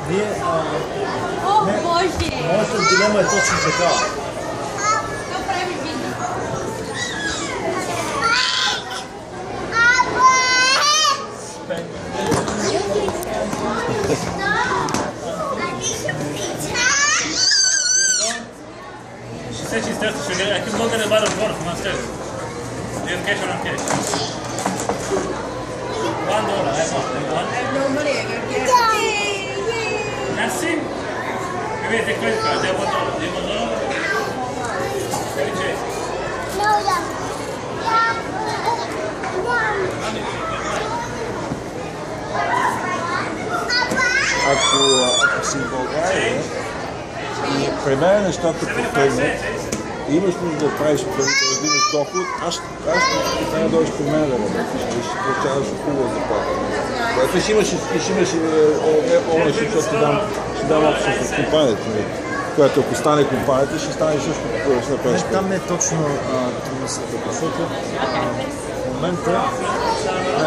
Вие... О, Боже! Моята дилема е точно така. Какво прави видео? She said she's thirsty. I can go get a bottle of water from downstairs. Do you have cash or not cash? $1. I have No money, I got gas. Merci. Maybe it's a credit card. They have $1. Do you have $1? Let me check. Ако си в България и при мен нещата потъгнат, имаш нужда да правиш пари, да взимаш доход, аз трябва да дойдеш при мен да работиш и ще получаваш хубава заплата. Което ще имаш ownership, защото ще дам общност от компанията, която ако стане компанията, ще стане също какво ще направиш. Там е точно трудността, защото в момента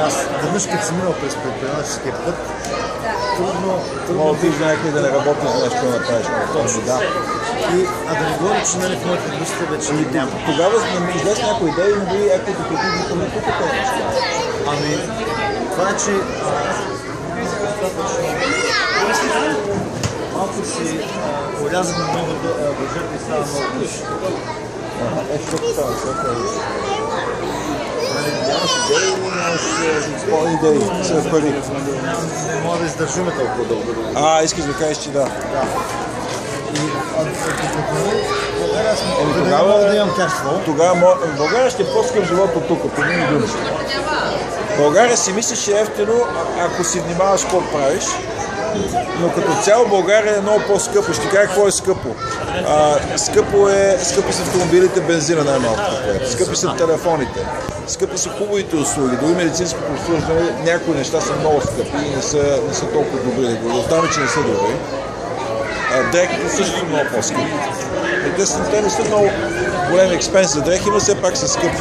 аз веднъж като съм минал през предприемаческия път, трудно ти знаеш да не работиш за нещо да направиш. Точно, да. А да не говоря, че в моята индустрия вече няма. Тогава излез някоя идея и нали ако да придвижи към тук тези неща. Ами, това е, че малко си урязано много бюджет и става много души. Защото става всяка нямаш идеи, нямаш изпълни идеи, са пари. Не мога да издържиме толкова дълго. Искаш да кажеш, че да. Тогава да имам кашфлоу. Тогава България ще е по-скъп живот от тук, по мини думи. България си мислиш, че е ефтино, ако си внимаваш какво правиш, но като цяло България е много по-скъпо. Ще кажа какво е скъпо. Скъпи са автомобилите, бензина най-малко. Скъпи са телефоните. Скъпи са хубавите услуги. Дори медицинското обслужване, някои неща са много скъпи и не са толкова добри. Да оставаме, че не са добри. Дрехите също са много по-скъпи. Те не са много големи експенси за дрехи, но все пак са скъпи.